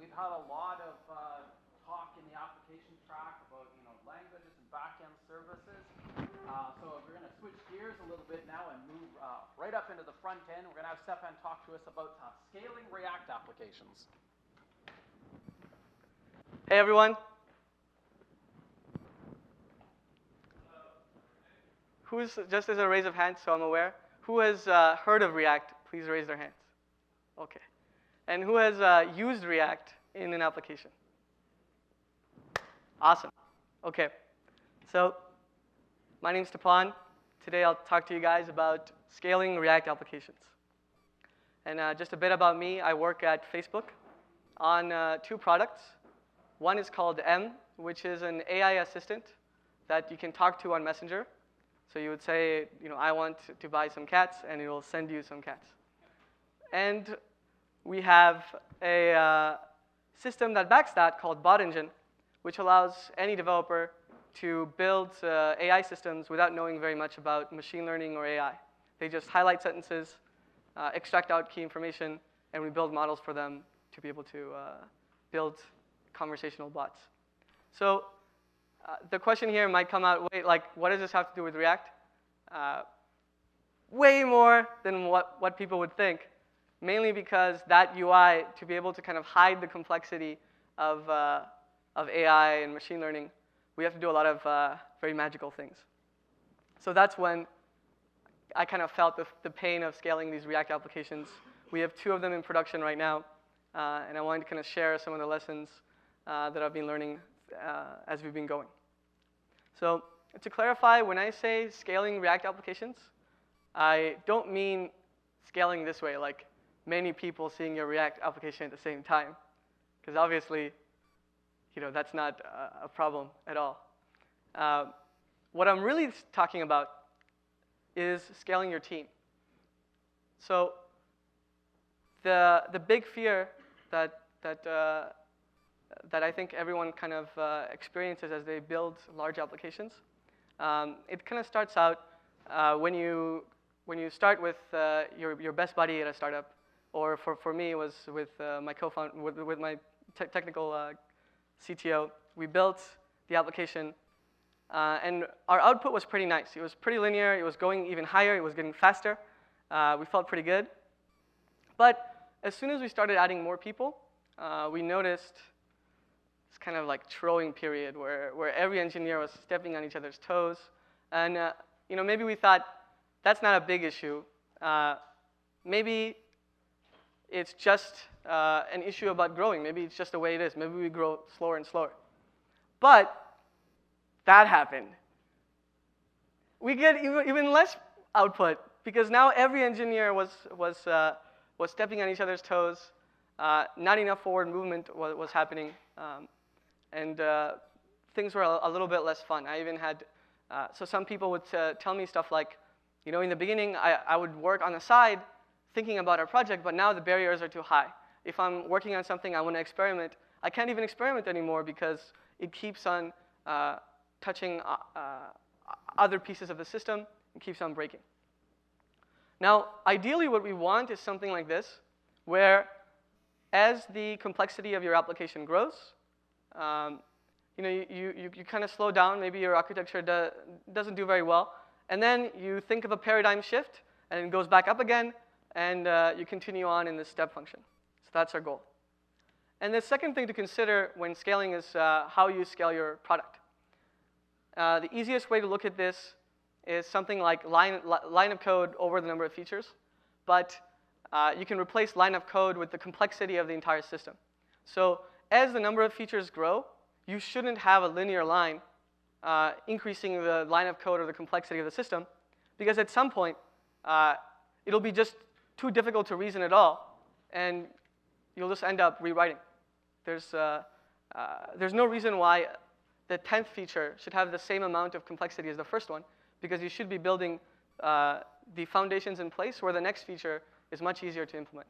We've had a lot of talk in the application track about languages and back-end services. So we're going to switch gears a little bit now and move right up into the front end. We're going to have Stephan talk to us about scaling React applications. Hey, everyone. Who's, just as a raise of hands so I'm aware, who has heard of React? Please raise their hands. OK. And who has used React in an application? Awesome. OK. So my name's Stephan. Today I'll talk to you guys about scaling React applications. And just a bit about me, I work at Facebook on 2 products. One is called M, which is an AI assistant that you can talk to on Messenger. So you would say, I want to buy some cats, and it will send you some cats. And we have a system that backs that called Bot Engine, which allows any developer to build AI systems without knowing very much about machine learning or AI. They just highlight sentences, extract out key information, and we build models for them to be able to build conversational bots. So the question here might come out, wait, what does this have to do with React? Way more than what people would think, mainly because that UI, to be able to kind of hide the complexity of AI and machine learning, we have to do a lot of very magical things. So that's when I kind of felt the pain of scaling these React applications. We have 2 of them in production right now, and I wanted to kind of share some of the lessons that I've been learning as we've been going. So to clarify, when I say scaling React applications, I don't mean scaling this way, like many people seeing your React application at the same time, because obviously, that's not a problem at all. What I'm really talking about is scaling your team. So the big fear that I think everyone kind of experiences as they build large applications, it kind of starts out when you start with your best buddy at a startup, or for me it was with my co-founder, with my technical CTO. We built the application, and our output was pretty nice. It was pretty linear. It was going even higher. It was getting faster. We felt pretty good. But as soon as we started adding more people, we noticed this kind of like trolling period where every engineer was stepping on each other's toes. And maybe we thought, that's not a big issue. Maybe it's just an issue about growing. Maybe it's just the way it is. Maybe we grow slower and slower. But that happened. We get even less output because now every engineer was stepping on each other's toes. Not enough forward movement was happening, and things were a little bit less fun. I even had so some people would tell me stuff like, in the beginning I would work on the side thinking about our project, but now the barriers are too high. If I'm working on something I want to experiment, I can't even experiment anymore because it keeps on touching other pieces of the system and keeps on breaking. Now, ideally what we want is something like this, where as the complexity of your application grows, you kind of slow down. Maybe your architecture doesn't do very well. And then you think of a paradigm shift, and it goes back up again, and you continue on in this step function. So that's our goal. And the second thing to consider when scaling is how you scale your product. The easiest way to look at this is something like line of code over the number of features. But you can replace line of code with the complexity of the entire system. So as the number of features grow, you shouldn't have a linear line increasing the line of code or the complexity of the system, because at some point, it'll be just too difficult to reason at all, and you'll just end up rewriting. There's no reason why the 10th feature should have the same amount of complexity as the first one, because you should be building the foundations in place where the next feature is much easier to implement.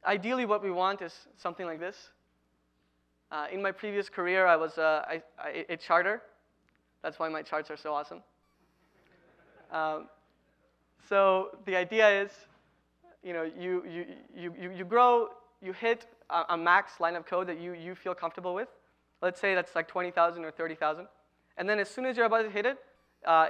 Ideally, what we want is something like this. In my previous career, I was a charter. That's why my charts are so awesome. So the idea is, you grow you hit a max line of code that you feel comfortable with, let's say that's like 20,000 or 30,000, and then as soon as you're about to hit it,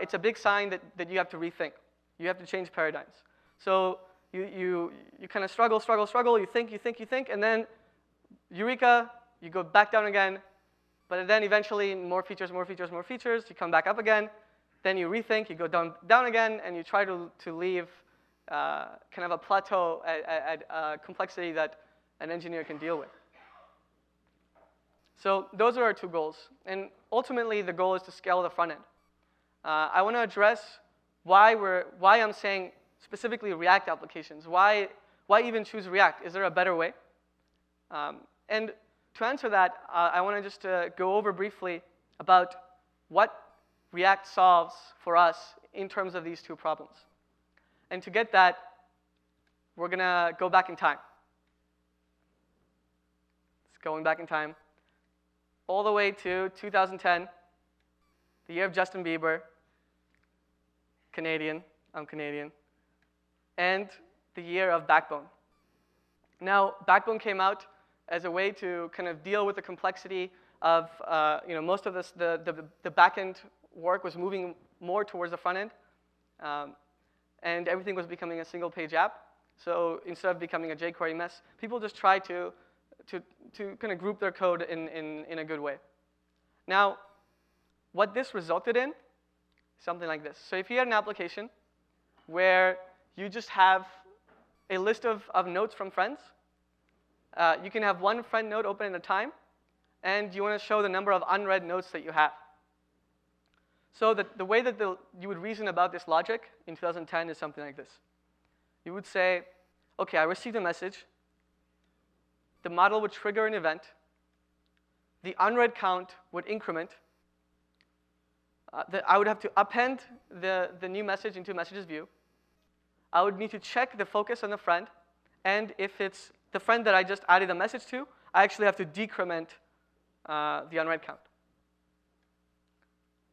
it's a big sign that you have to rethink. You have to change paradigms. So you kind of struggle, you think, and then eureka, you go back down again, but then eventually more features, you come back up again, then you rethink, you go down again, and you try to leave kind of a plateau at complexity that an engineer can deal with. So those are our two goals. And ultimately, the goal is to scale the front end. I want to address why I'm saying specifically React applications. Why even choose React? Is there a better way? And to answer that, I want to just go over briefly about what React solves for us in terms of these two problems. And to get that, we're going to go back in time. It's going back in time all the way to 2010, the year of Justin Bieber, Canadian, I'm Canadian, and the year of Backbone. Now, Backbone came out as a way to kind of deal with the complexity of, most of this, the back-end work was moving more towards the front end, and everything was becoming a single-page app. So instead of becoming a jQuery mess, people just tried to kind of group their code in a good way. Now, what this resulted in, something like this. So if you had an application where you just have a list of notes from friends, you can have one friend node open at a time, and you want to show the number of unread notes that you have. So the way that you would reason about this logic in 2010 is something like this. You would say, OK, I received a message. The model would trigger an event. The unread count would increment. I would have to append the new message into messages view. I would need to check the focus on the friend. And if it's the friend that I just added a message to, I actually have to decrement the unread count.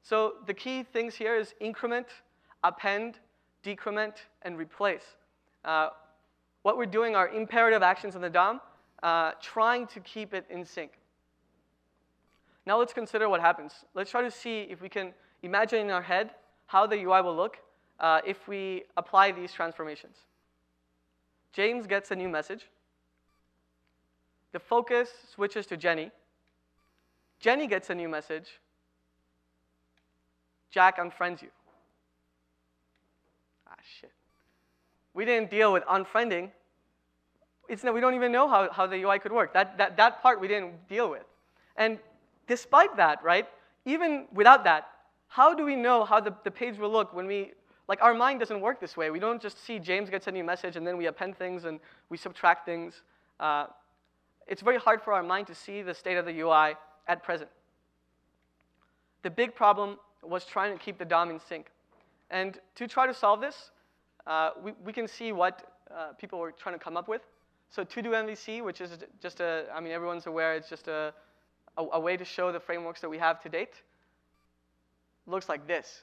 So the key things here is increment, append, decrement, and replace. What we're doing are imperative actions in the DOM, trying to keep it in sync. Now let's consider what happens. Let's try to see if we can imagine in our head how the UI will look if we apply these transformations. James gets a new message. The focus switches to Jenny. Jenny gets a new message. Jack unfriends you. Ah, shit. We didn't deal with unfriending. We don't even know how the UI could work. That part we didn't deal with. And despite that, right, even without that, how do we know how the page will look when our mind doesn't work this way. We don't just see James gets a new message and then we append things and we subtract things. It's very hard for our mind to see the state of the UI at present. The big problem was trying to keep the DOM in sync. And to try to solve this, we can see what people were trying to come up with. So to do MVC, which is just everyone's aware, it's just a way to show the frameworks that we have to date, looks like this,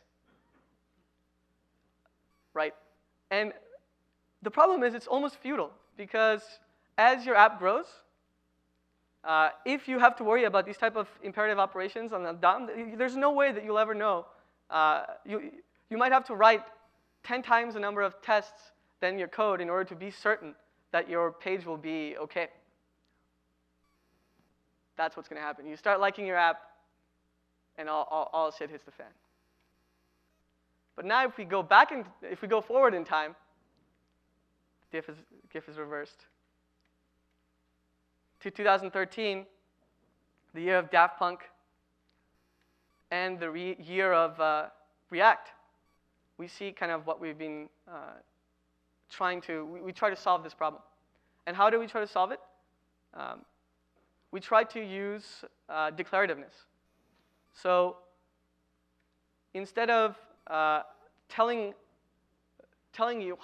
right? And the problem is it's almost futile, because as your app grows, if you have to worry about these type of imperative operations on the DOM, there's no way that you'll ever know. You might have to write 10 times the number of tests than your code in order to be certain that your page will be OK. That's what's going to happen. You start liking your app, and all shit hits the fan. But now if we go forward in time, GIF is reversed. To 2013, the year of Daft Punk, and the year of React, we see kind of what we've been we try to solve this problem. And how do we try to solve it? We try to use declarativeness. So instead of telling you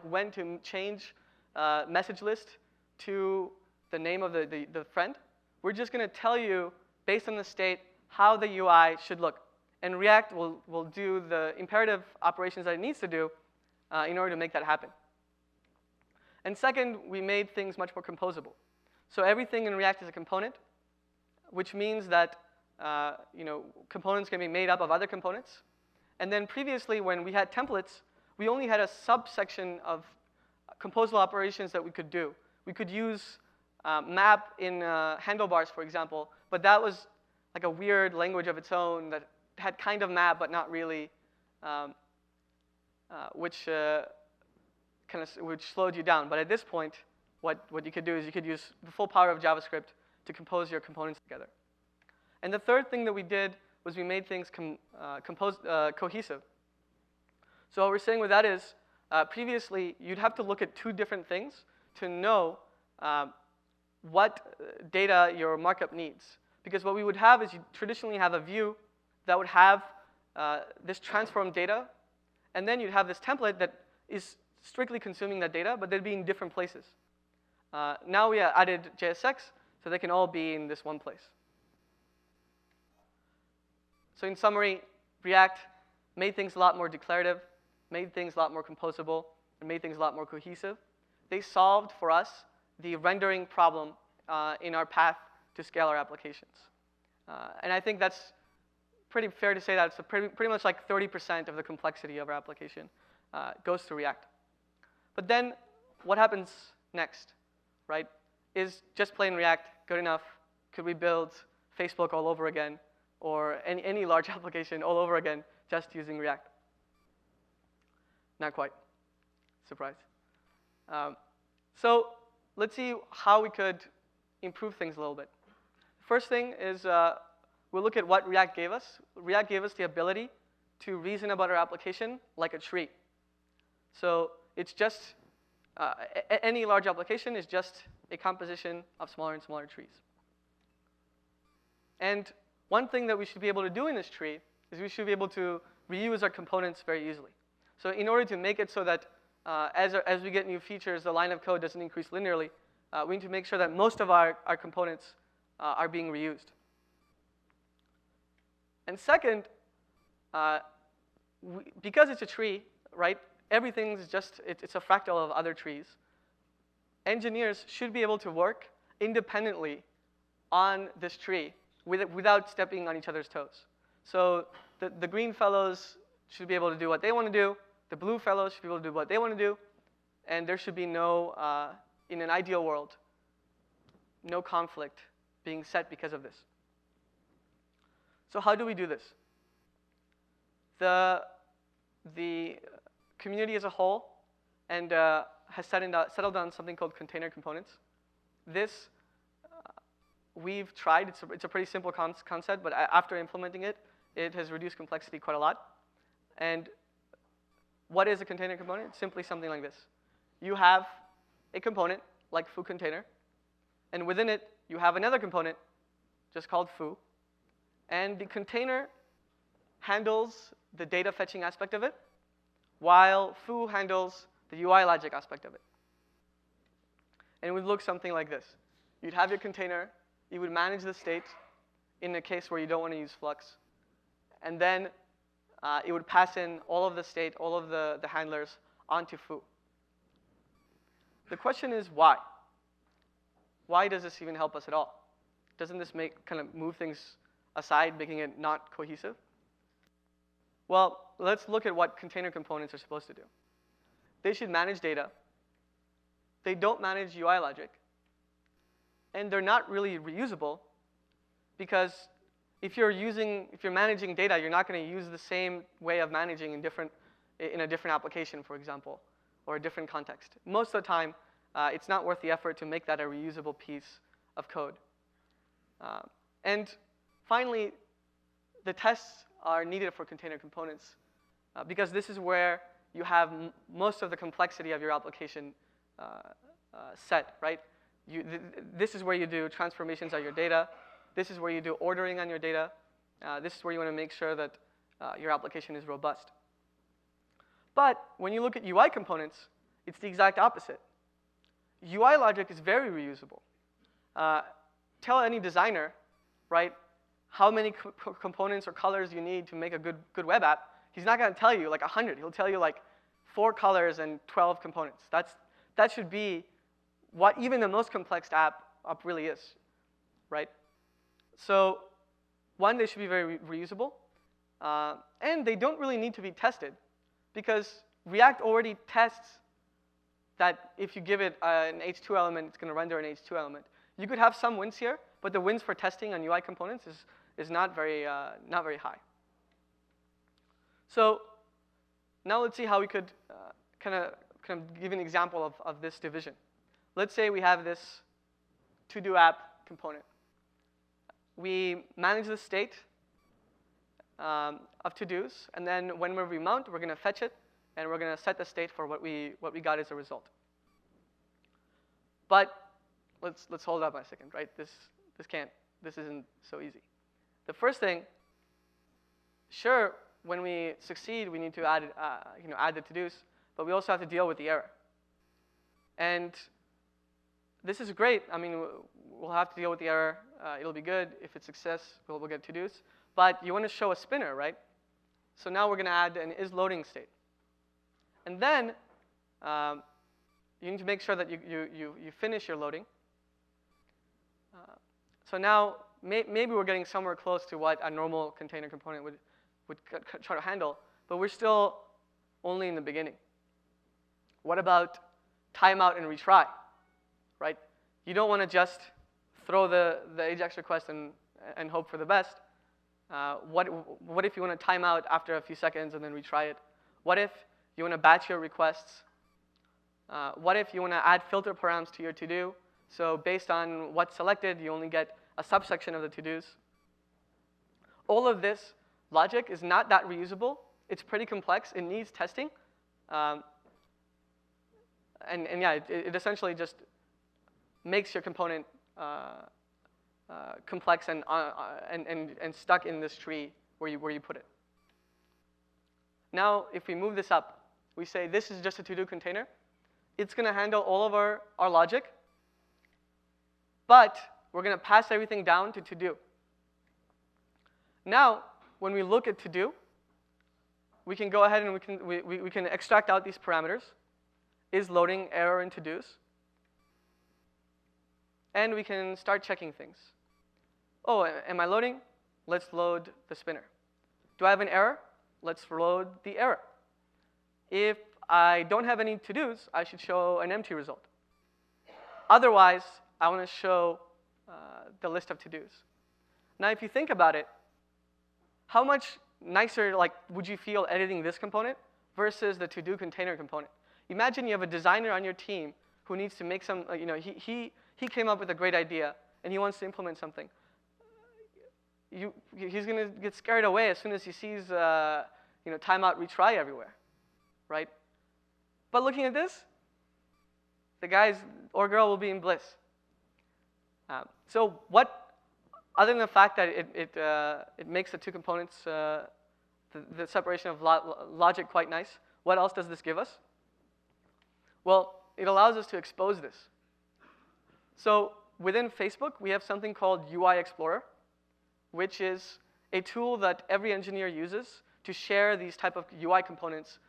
when to change message list to the name of the friend, we're just going to tell you, based on the state, how the UI should look. And React will do the imperative operations that it needs to do in order to make that happen. And second, we made things much more composable. So everything in React is a component, which means that components can be made up of other components. And then previously, when we had templates, we only had a subsection of composable operations that we could do. We could use map in handlebars, for example, but that was like a weird language of its own that had kind of map, but not really, which slowed you down. But at this point, what you could do is you could use the full power of JavaScript to compose your components together. And the third thing that we did was we made things cohesive. So what we're saying with that is, previously, you'd have to look at two different things to know what data your markup needs. Because what we would have is you traditionally have a view that would have this transform data, and then you'd have this template that is strictly consuming that data, but they'd be in different places. Now we added JSX, so they can all be in this one place. So in summary, React made things a lot more declarative, made things a lot more composable, and made things a lot more cohesive. They solved for us the rendering problem in our path to scale our applications. And I think that's pretty fair to say that it's pretty much like 30% of the complexity of our application goes to React. But then what happens next, right? Is just plain React good enough? Could we build Facebook all over again, or any large application all over again just using React? Not quite. Surprise. So let's see how we could improve things a little bit. First thing is we'll look at what React gave us. React gave us the ability to reason about our application like a tree. So it's just, any large application is just a composition of smaller and smaller trees. And one thing that we should be able to do in this tree is we should be able to reuse our components very easily. So in order to make it so that as we get new features, the line of code doesn't increase linearly, we need to make sure that most of our components are being reused. And second, because it's a tree, right, everything's just, it's a fractal of other trees. Engineers should be able to work independently on this tree without stepping on each other's toes. So the green fellows should be able to do what they want to do. The blue fellows should be able to do what they want to do. And there should be no, in an ideal world, no conflict being set because of this. So how do we do this? The community as a whole and has settled on something called container components. This we've tried. It's a pretty simple concept, but after implementing it, it has reduced complexity quite a lot. And what is a container component? It's simply something like this. You have a component like foo container, and within it, you have another component just called foo. And the container handles the data fetching aspect of it, while foo handles the UI logic aspect of it. And it would look something like this. You'd have your container, you would manage the state in a case where you don't want to use Flux, and then it would pass in all of the state, all of the handlers onto foo. The question is why? Why does this even help us at all? Doesn't this kind of move things aside, making it not cohesive? Well, let's look at what container components are supposed to do. They should manage data. They don't manage UI logic. And they're not really reusable because if you're managing data, you're not going to use the same way of managing in a different application, for example, or a different context. Most of the time, it's not worth the effort to make that a reusable piece of code. And finally, the tests are needed for container components because this is where you have most of the complexity of your application set, right? This is where you do transformations of your data. This is where you do ordering on your data. This is where you want to make sure that your application is robust. But when you look at UI components, it's the exact opposite. UI logic is very reusable. Tell any designer, right, how many components or colors you need to make a good web app. He's not going to tell you like 100. He'll tell you like 4 colors and 12 components. that should be what even the most complex app really is, right? So one, they should be very reusable, and they don't really need to be tested, because React already tests that if you give it an H2 element, it's going to render an H2 element. You could have some wins here, but the wins for testing on UI components is not very high. So now let's see how we could kind of give an example of this division. Let's say we have this to-do app component. We manage the state of to-dos, and then when we remount, we're going to fetch it, and we're going to set the state for what we got as a result. But let's hold up a second, right? This isn't so easy. The first thing, sure, when we succeed, we need to add the to-dos, but we also have to deal with the error. And this is great. I mean, we'll have to deal with the error. It'll be good. If it's success, we'll get to-dos. But you want to show a spinner, right? So now we're going to add an isLoading state. And then you need to make sure that you finish your loading. So now maybe we're getting somewhere close to what a normal container component would try to handle, but we're still only in the beginning. What about timeout and retry, right? You don't want to just throw the AJAX request and hope for the best. What if you want to time out after a few seconds and then retry it? What if you want to batch your requests? What if you want to add filter params to your to-do? So based on what's selected, you only get a subsection of the to-dos. All of this logic is not that reusable. It's pretty complex. It needs testing. And yeah, it essentially just makes your component complex and stuck in this tree where you put it. Now, if we move this up, we say this is just a to-do container. It's going to handle all of our logic, but we're going to pass everything down to to-do. Now, when we look at to-do, we can go ahead and we can extract out these parameters, isLoading, error, and to-dos. And we can start checking things. Oh, am I loading? Let's load the spinner. Do I have an error? Let's load the error. If I don't have any to-dos, I should show an empty result. Otherwise, I want to show the list of to-dos. Now, if you think about it, how much nicer would you feel editing this component versus the to-do container component? Imagine you have a designer on your team who needs to make some, he came up with a great idea, and he wants to implement something. He's going to get scared away as soon as he sees timeout, retry everywhere, right? But looking at this, the guy or girl will be in bliss. So other than the fact that it makes the two components, the separation of logic quite nice, what else does this give us? Well, it allows us to expose this. So within Facebook, we have something called UI Explorer, which is a tool that every engineer uses to share these type of UI components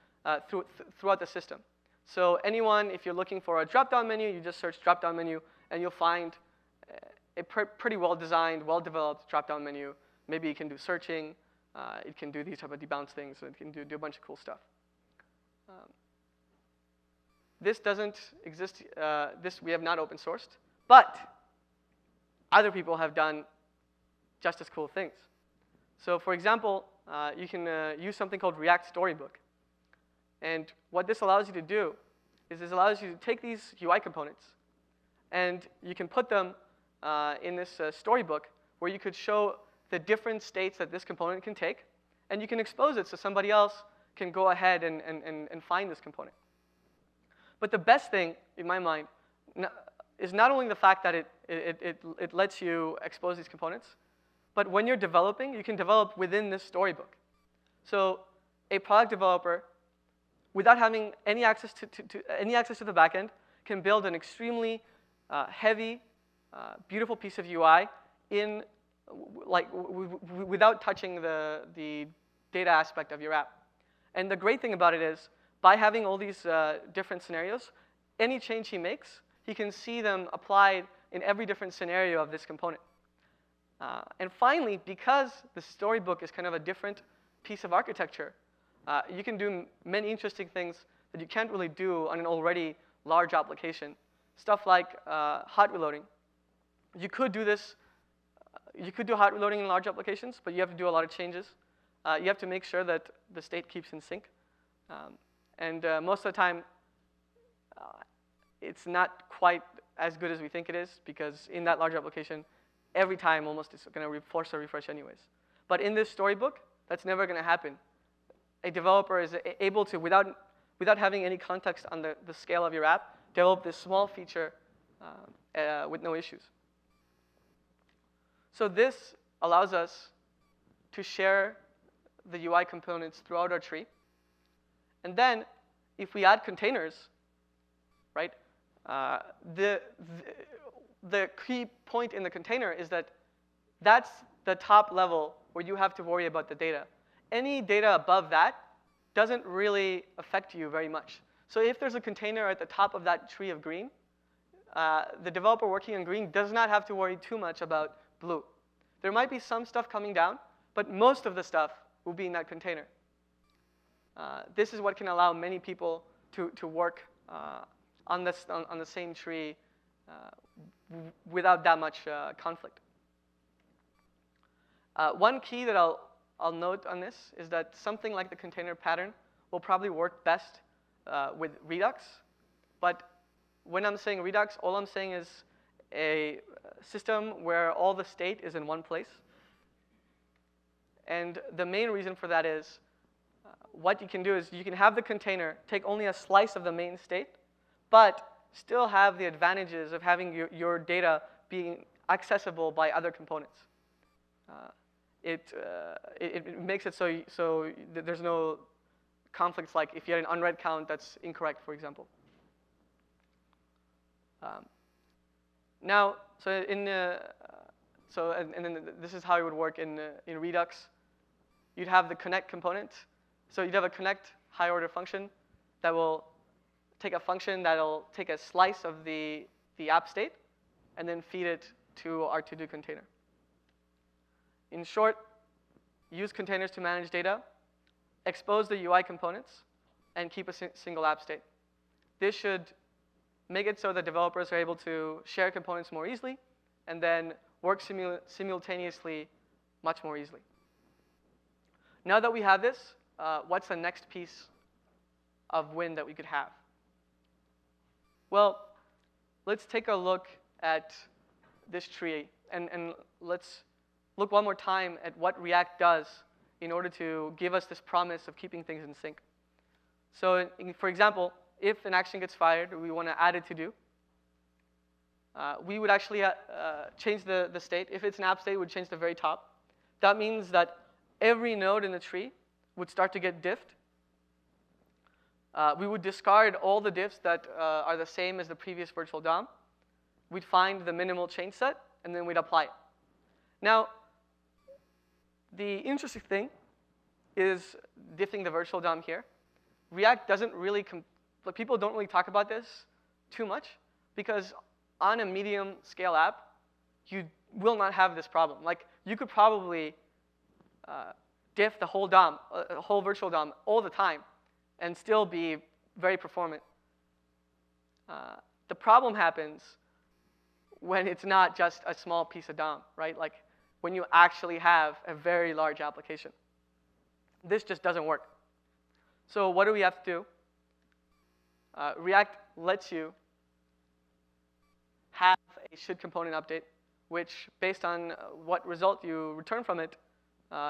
throughout the system. So anyone, if you're looking for a drop-down menu, you just search drop-down menu, and you'll find a pretty well-designed, well-developed drop-down menu. Maybe it can do searching. It can do these type of debounce things. So it can do a bunch of cool stuff. This doesn't exist. This we have not open sourced. But other people have done just as cool things. So for example, you can use something called React Storybook. And what this allows you to do is this allows you to take these UI components, and you can put them in this storybook where you could show the different states that this component can take, and you can expose it so somebody else can go ahead and find this component. But the best thing, in my mind, is not only the fact that it lets you expose these components, but when you're developing, you can develop within this storybook. So a product developer, without having any access to the backend, can build an extremely heavy, beautiful piece of UI without touching the data aspect of your app. And the great thing about it is, by having all these different scenarios, any change he makes, he can see them applied in every different scenario of this component. And finally, because the storybook is kind of a different piece of architecture, you can do many interesting things that you can't really do on an already large application. Stuff like hot reloading. You could do this. You could do hot reloading in large applications, but you have to do a lot of changes. You have to make sure that the state keeps in sync. And most of the time, it's not quite as good as we think it is, because in that large application, every time almost it's going to force a refresh anyways. But in this storybook, that's never going to happen. A developer is able to, without having any context on the scale of your app, develop this small feature with no issues. So this allows us to share the UI components throughout our tree. And then, if we add containers, right, the key point in the container is that that's the top level where you have to worry about the data. Any data above that doesn't really affect you very much. So if there's a container at the top of that tree of green, the developer working on green does not have to worry too much about blue. There might be some stuff coming down, but most of the stuff will be in that container. This is what can allow many people to work on the same tree without that much conflict. One key that I'll note on this is that something like the container pattern will probably work best with Redux. But when I'm saying Redux, all I'm saying is a system where all the state is in one place. And the main reason for that is what you can do is you can have the container take only a slice of the main state, but still have the advantages of having your data being accessible by other components. It makes it so there's no conflicts, like if you had an unread count that's incorrect, for example. Now, and then this is how it would work in Redux. You'd have the connect component. So you'd have a connect high order function that will take a function that'll take a slice of the app state and then feed it to our to-do container. In short, use containers to manage data, expose the UI components, and keep a single app state. This should make it so that developers are able to share components more easily and then work simultaneously much more easily. Now that we have this, what's the next piece of win that we could have? Well, let's take a look at this tree, and let's look one more time at what React does in order to give us this promise of keeping things in sync. So, for example, if an action gets fired, or we want to add it to do, we would actually change the state. If it's an app state, we would change the very top. That means that every node in the tree would start to get diffed. We would discard all the diffs that are the same as the previous virtual DOM. We'd find the minimal change set, and then we'd apply it. Now, the interesting thing is diffing the virtual DOM here. React doesn't really, people don't really talk about this too much, because on a medium scale app, you will not have this problem. Like, you could probably diff the whole DOM, whole virtual DOM all the time and still be very performant. The problem happens when it's not just a small piece of DOM, right? Like when you actually have a very large application. This just doesn't work. So what do we have to do? React lets you have a should component update, which based on what result you return from it,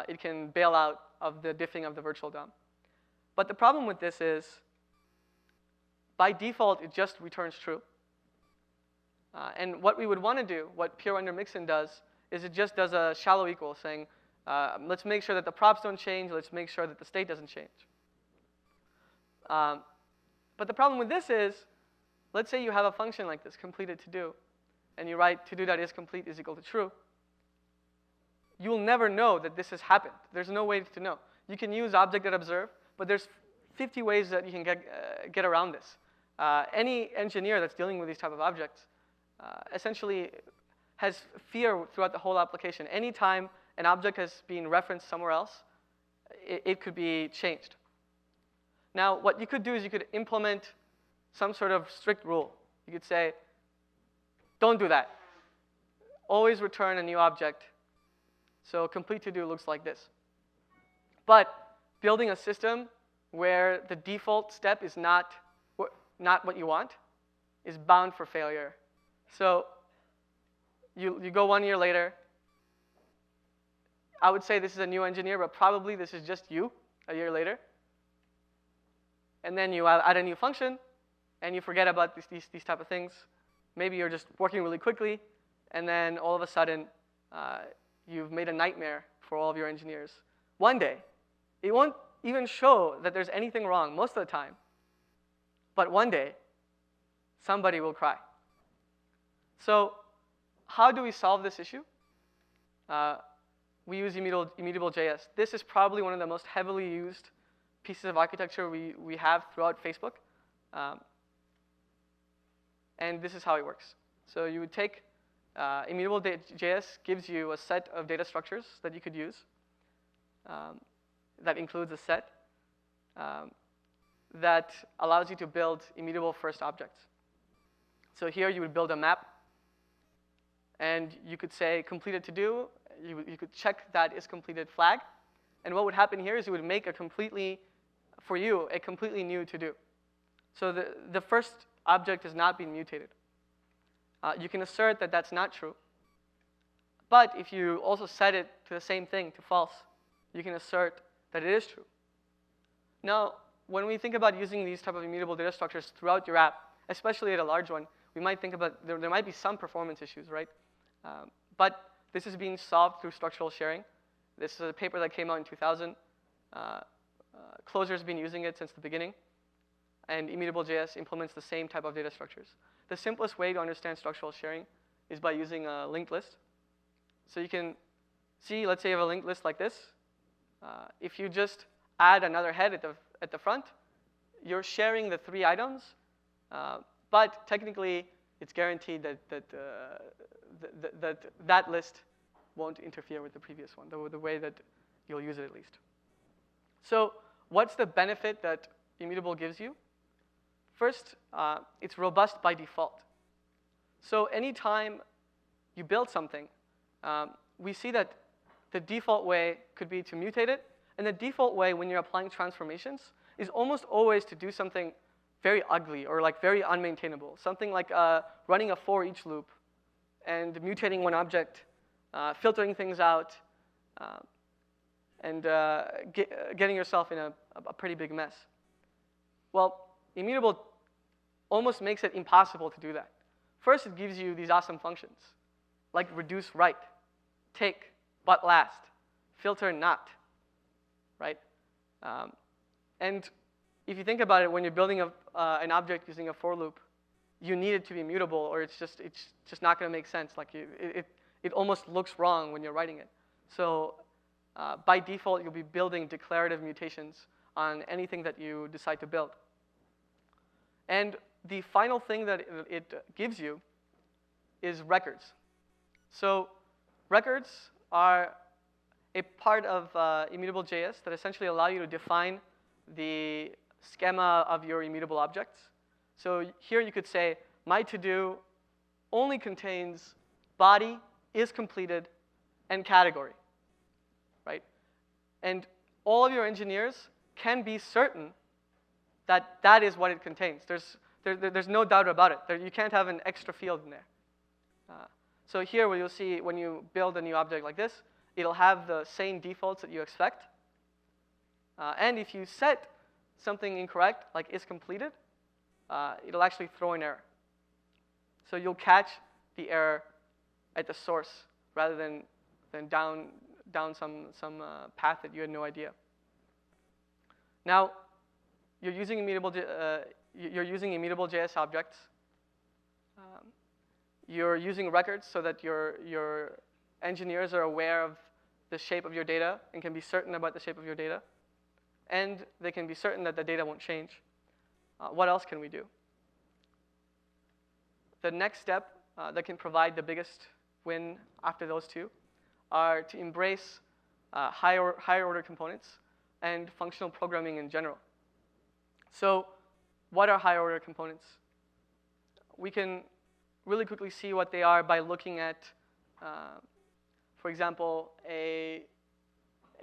it can bail out of the diffing of the virtual DOM. But the problem with this is, by default, it just returns true. And what we would want to do, what pure under mixin does, is it just does a shallow equal, saying, let's make sure that the props don't change, let's make sure that the state doesn't change. But the problem with this is, let's say you have a function like this, completed to do, and you write to do that is complete is equal to true. You will never know that this has happened. There's no way to know. You can use object.observe, but there's 50 ways that you can get around this. any engineer that's dealing with these type of objects essentially has fear throughout the whole application. Anytime an object has been referenced somewhere else, it could be changed. Now, what you could do is you could implement some sort of strict rule. You could say, don't do that. Always return a new object. So complete to do looks like this. But building a system where the default step is not what you want is bound for failure. So you go 1 year later. I would say this is a new engineer, but probably this is just you a year later. And then you add a new function, and you forget about these type of things. Maybe you're just working really quickly, and then all of a sudden, you've made a nightmare for all of your engineers. One day, it won't even show that there's anything wrong most of the time. But one day, somebody will cry. So how do we solve this issue? We use Immutable.js. This is probably one of the most heavily used pieces of architecture we have throughout Facebook. And this is how it works. So you would take Immutable.js gives you a set of data structures that you could use. That includes a set that allows you to build immutable first objects. So here you would build a map, and you could say completed to do. You could check that is completed flag. And what would happen here is you would make a completely new to do. So the first object has not been mutated. You can assert that that's not true. But if you also set it to the same thing, to false, you can assert that it is true. Now, when we think about using these type of immutable data structures throughout your app, especially at a large one, we might think about there might be some performance issues, right? But this is being solved through structural sharing. This is a paper that came out in 2000. Closer's been using it since the beginning. And Immutable.js implements the same type of data structures. The simplest way to understand structural sharing is by using a linked list. So you can see, let's say you have a linked list like this. If you just add another head at the front, you're sharing the 3 items, but technically it's guaranteed that list won't interfere with the previous one, the way that you'll use it at least. So what's the benefit that Immutable gives you? First, it's robust by default. So anytime you build something, we see that the default way could be to mutate it, and the default way when you're applying transformations is almost always to do something very ugly or like very unmaintainable, something like running a for each loop and mutating one object, filtering things out, and getting yourself in a pretty big mess. Well, Immutable almost makes it impossible to do that. First, it gives you these awesome functions, like reduce right, take, but last, filter not, right? And if you think about it, when you're building an object using a for loop, you need it to be mutable, or it's just not going to make sense. Like it almost looks wrong when you're writing it. So by default, you'll be building declarative mutations on anything that you decide to build. And the final thing that it gives you is records. So records are a part of Immutable.js that essentially allow you to define the schema of your immutable objects. So here you could say, my to-do only contains body, is completed, and category, right? And all of your engineers can be certain that that is what it contains. There's no doubt about it. You can't have an extra field in there. So here what you'll see when you build a new object like this, it'll have the same defaults that you expect. And if you set something incorrect, like is completed, it'll actually throw an error. So you'll catch the error at the source rather than down some path that you had no idea. Now, you're using Immutable.js objects. You're using records so that your engineers are aware of the shape of your data and can be certain about the shape of your data. And they can be certain that the data won't change. What else can we do? the next step that can provide the biggest win after those two are to embrace higher order components and functional programming in general. So what are higher order components? We can really quickly see what they are by looking at, for example, a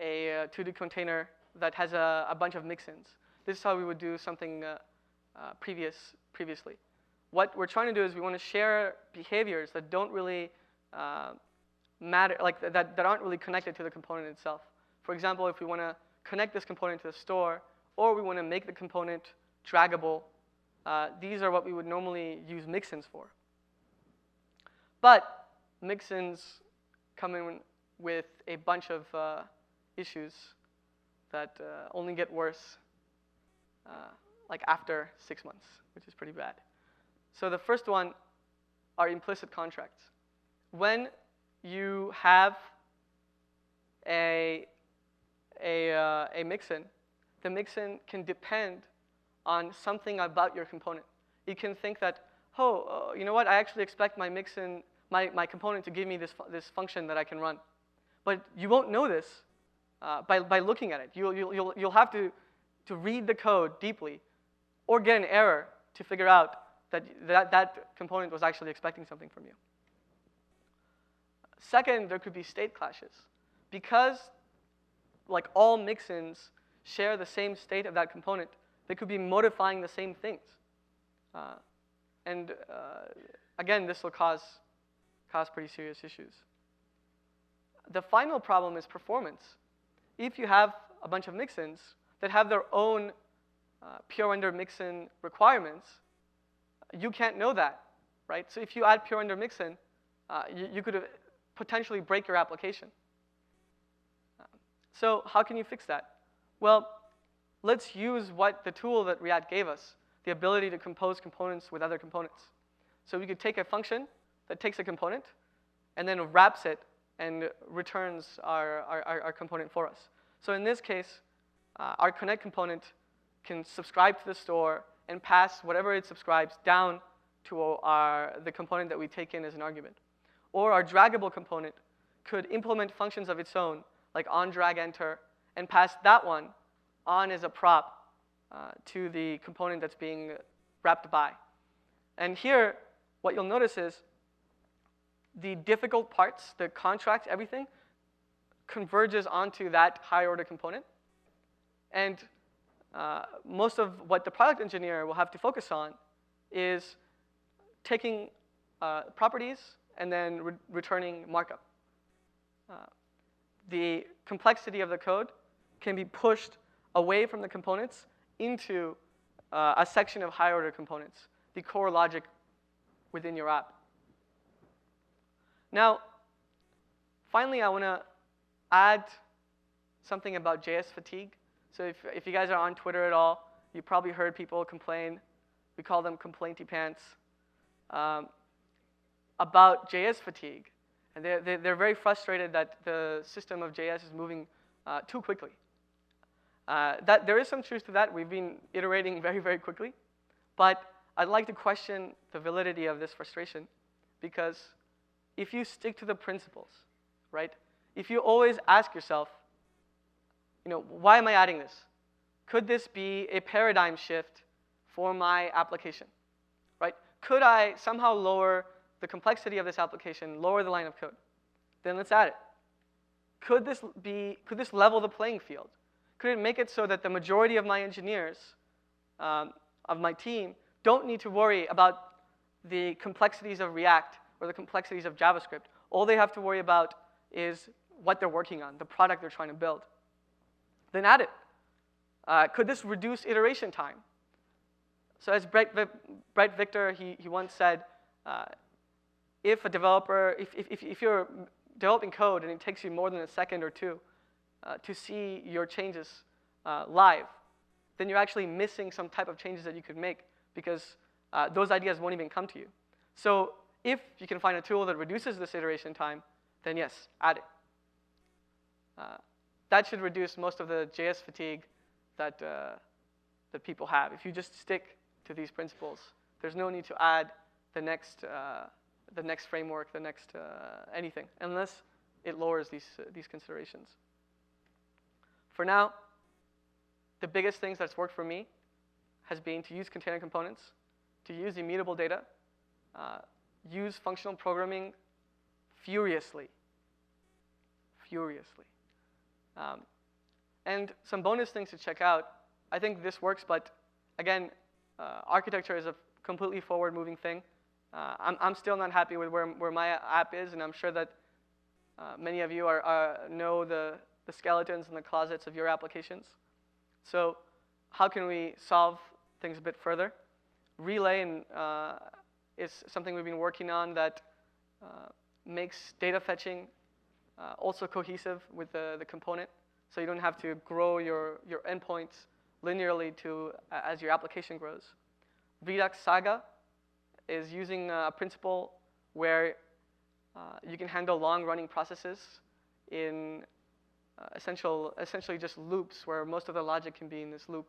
2D container that has a bunch of mixins. This is how we would do something previously. What we're trying to do is we want to share behaviors that don't really matter, like that aren't really connected to the component itself. For example, if we want to connect this component to the store, or we want to make the component draggable, these are what we would normally use mixins for. But mixins come in with a bunch of issues that only get worse like after 6 months, which is pretty bad. So the first one are implicit contracts. When you have a mixin, the mixin can depend on something about your component. You can think that, oh, you know what? I actually expect my mixin, my component to give me this function that I can run. But you won't know this by looking at it. You'll have to read the code deeply, or get an error to figure out that component was actually expecting something from you. Second, there could be state clashes. Because like all mixins share the same state of that component, they could be modifying the same things. Again, this will cause pretty serious issues. The final problem is performance. If you have a bunch of mixins that have their own pure render mixin requirements, you can't know that, right? So if you add pure render mixin, you could potentially break your application. So how can you fix that? Well, let's use the tool that React gave us, the ability to compose components with other components. So we could take a function that takes a component and then wraps it and returns our component for us. So in this case, our connect component can subscribe to the store and pass whatever it subscribes down to the component that we take in as an argument. Or our draggable component could implement functions of its own, like on drag enter, and pass that one on as a prop to the component that's being wrapped by. And here, what you'll notice is the difficult parts, the contract, everything, converges onto that higher order component. And most of what the product engineer will have to focus on is taking properties and then returning markup. The complexity of the code can be pushed away from the components into a section of higher order components, the core logic within your app. Now, finally, I want to add something about JS fatigue. So if you guys are on Twitter at all, you probably heard people complain, we call them complainty pants, about JS fatigue. And they're very frustrated that the system of JS is moving too quickly. There is some truth to that. We've been iterating very, very quickly. But I'd like to question the validity of this frustration, because if you stick to the principles, right? If you always ask yourself, why am I adding this? Could this be a paradigm shift for my application, right? Could I somehow lower the complexity of this application, lower the line of code? Then let's add it. Could this level the playing field? Could it make it so that the majority of my engineers, of my team, don't need to worry about the complexities of React or the complexities of JavaScript? All they have to worry about is what they're working on, the product they're trying to build. Then add it. Could this reduce iteration time? So as Brett Victor, he once said, if a developer, if you're developing code and it takes you more than a second or two to see your changes live, then you're actually missing some type of changes that you could make, because those ideas won't even come to you. So if you can find a tool that reduces this iteration time, then yes, add it. That should reduce most of the JS fatigue that people have. If you just stick to these principles, there's no need to add the next framework, the next anything, unless it lowers these considerations. For now, the biggest things that's worked for me has been to use container components, to use immutable data, use functional programming furiously. And some bonus things to check out. I think this works, but again, architecture is a completely forward-moving thing. I'm still not happy with where my app is, and I'm sure that many of you know the skeletons and the closets of your applications. So how can we solve things a bit further? Relay is something we've been working on that makes data fetching also cohesive with the component, so you don't have to grow your endpoints linearly as your application grows. redux-saga is using a principle where you can handle long-running processes in essentially just loops, where most of the logic can be in this loop.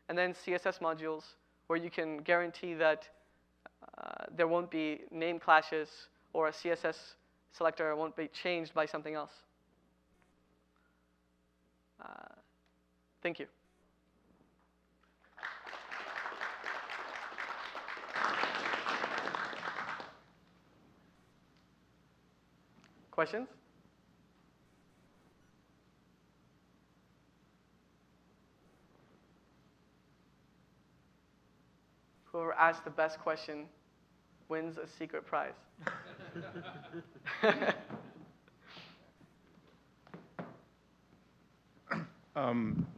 And then CSS-modules, where you can guarantee that there won't be name clashes, or a CSS selector won't be changed by something else. Thank you. Questions? Whoever asks the best question wins a secret prize.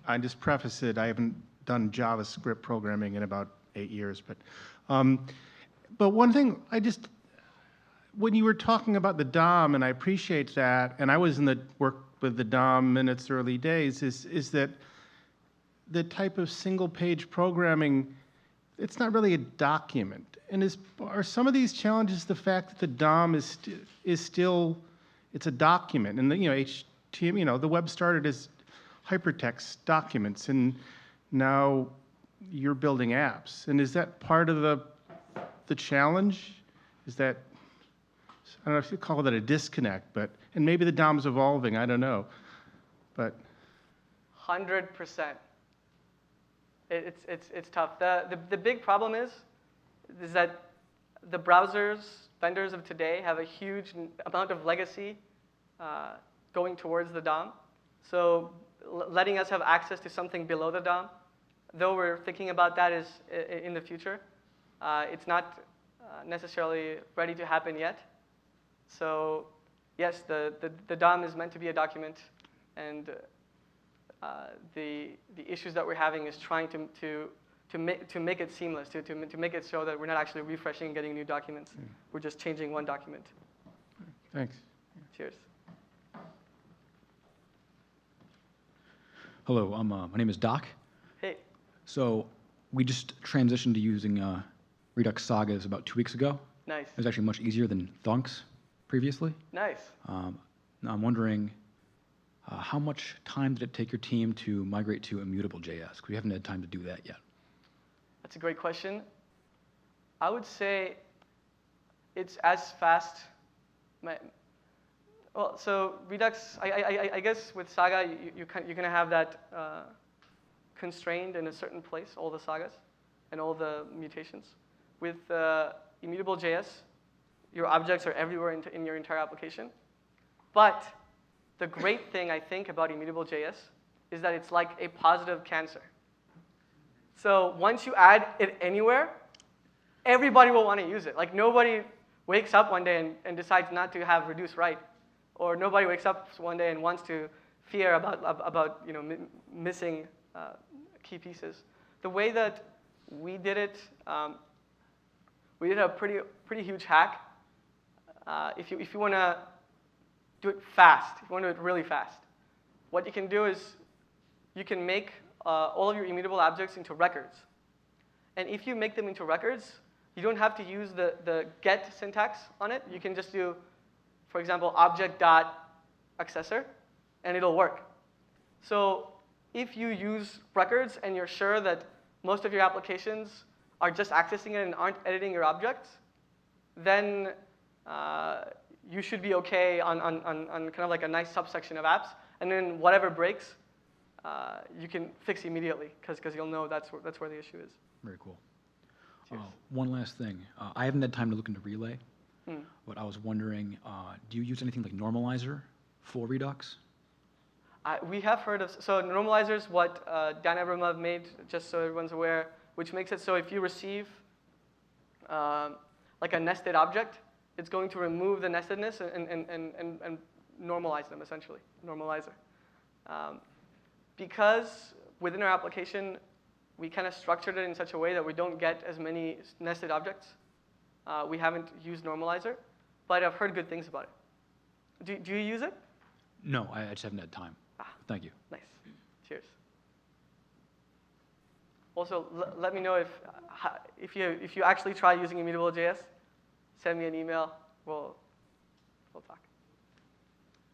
I just preface it, I haven't done JavaScript programming in about 8 years, but one thing, when you were talking about the DOM, and I appreciate that, and I was in the work with the DOM in its early days, is that the type of single-page programming, it's not really a document. And are some of these challenges the fact that the DOM is still, it's a document, and HTML, the web started as hypertext documents, and now you're building apps. And is that part of the challenge? Is that, I don't know if you call that a disconnect, and maybe the DOM's evolving, I don't know, but. 100%. It's tough. The big problem is that the vendors of today have a huge amount of legacy going towards the DOM. So letting us have access to something below the DOM, though we're thinking about that in the future, it's not necessarily ready to happen yet. So yes, the DOM is meant to be a document, and the issues that we're having is trying to make it seamless, to make it so that we're not actually refreshing and getting new documents. Yeah. We're just changing one document. Thanks. Cheers. Hello, my name is Doc. Hey. So we just transitioned to using redux-sagas about 2 weeks ago. Nice. It was actually much easier than thunks previously. Nice. Now I'm wondering, how much time did it take your team to migrate to Immutable.js? Because we haven't had time to do that yet. That's a great question. I would say it's as fast. Well, so Redux, I guess with Saga, you're going to have that constrained in a certain place, all the sagas and all the mutations. With Immutable.js, your objects are everywhere in your entire application. But the great thing, I think, about Immutable.js is that it's like a positive cancer. So once you add it anywhere, everybody will want to use it. Like nobody wakes up one day and decides not to have reduce write, or nobody wakes up one day and wants to fear about missing key pieces. The way that we did it, we did a pretty huge hack. If you want to do it fast, if you want to do it really fast, what you can do is you can make all of your immutable objects into records. And if you make them into records, you don't have to use the get syntax on it. You can just do, for example, object.accessor, and it'll work. So if you use records and you're sure that most of your applications are just accessing it and aren't editing your objects, then you should be okay on kind of like a nice subsection of apps. And then whatever breaks, you can fix immediately because you'll know that's where the issue is. Very cool. One last thing. I haven't had time to look into Relay, but I was wondering, do you use anything like Normalizer for Redux? We have heard of, so Normalizer is what Dan Abramov made, just so everyone's aware, which makes it so if you receive like a nested object, it's going to remove the nestedness and normalize them, essentially, normalizer. Because within our application, we kind of structured it in such a way that we don't get as many nested objects. We haven't used Normalizer, but I've heard good things about it. Do you use it? No, I just haven't had time. Thank you. Nice. Cheers. Also, let me know if you actually try using Immutable.js. Send me an email. We'll talk.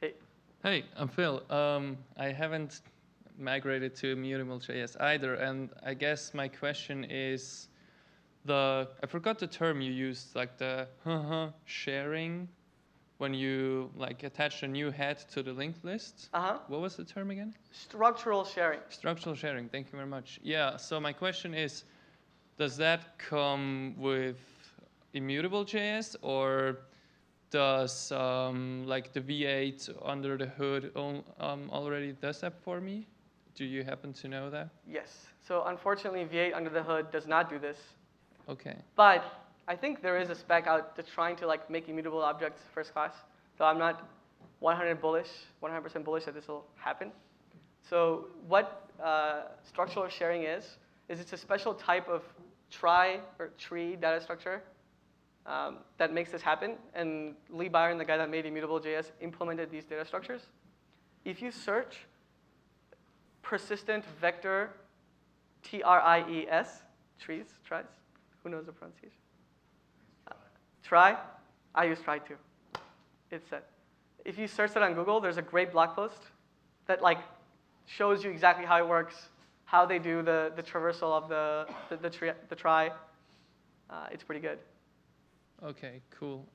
Hey. Hey, I'm Phil. I haven't migrated to Immutable.js either, and I guess my question is I forgot the term you used, like the sharing, when you like attach a new head to the linked list. What was the term again? Structural sharing. Structural sharing. Thank you very much. Yeah. So my question is, does that come with Immutable.js, or does like the V8 under the hood already does that for me? Do you happen to know that? Yes. So unfortunately, V8 under the hood does not do this. Okay. But I think there is a spec out that's trying to like make immutable objects first class. So I'm not 100% bullish that this will happen. So what structural sharing is it's a special type of trie or tree data structure that makes this happen. And Lee Byron, the guy that made Immutable.js, implemented these data structures. If you search persistent vector TRIES, tries, who knows the pronunciation? Try, I use try too. It's set. If you search that on Google, there's a great blog post that like shows you exactly how it works, how they do the traversal of the try. It's pretty good. Okay, cool.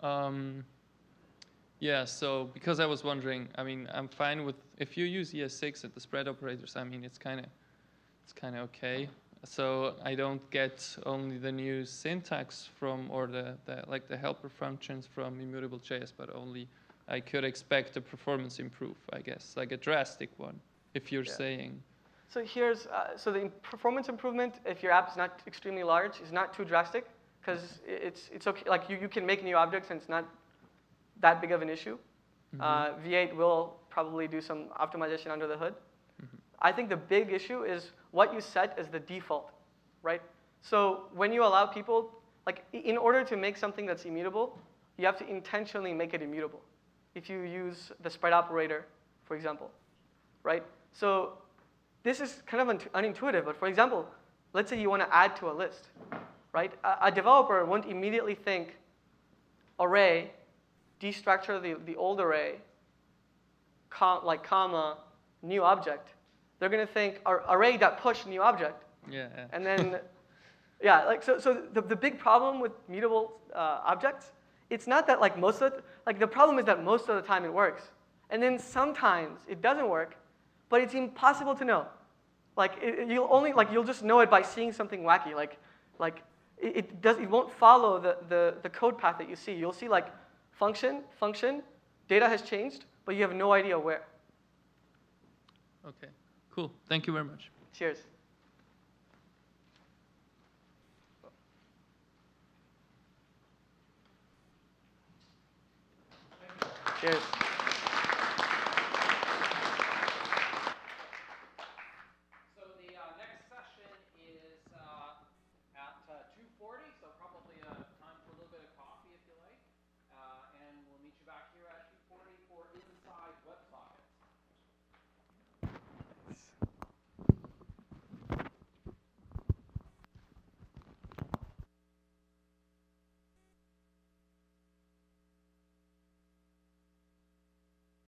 Yeah, so because I was wondering, I mean, I'm fine with if you use ES6 at the spread operators. I mean, it's kind of okay. So I don't get only the new syntax from or the helper functions from Immutable.js, but only I could expect a performance improve, I guess, like a drastic one, if you're saying. So here's so the performance improvement, if your app is not extremely large, is not too drastic because it's okay. Like you can make new objects and it's not that big of an issue. V8 will probably do some optimization under the hood. I think the big issue is what you set as the default, right? So when you allow people, like in order to make something that's immutable, you have to intentionally make it immutable. If you use the spread operator, for example, right? So this is kind of unintuitive, but for example, let's say you want to add to a list, right? A developer won't immediately think array, destructure the old array, comma, new object. They're going to think array.push new object. Yeah. And then, yeah, like so the big problem with mutable objects, it's not that like the problem is that most of the time it works. And then sometimes it doesn't work, but it's impossible to know. Like you'll just know it by seeing something wacky. Like it won't follow the code path that you see. You'll see like function, data has changed, but you have no idea where. Okay, cool. Thank you very much. Cheers. Cheers.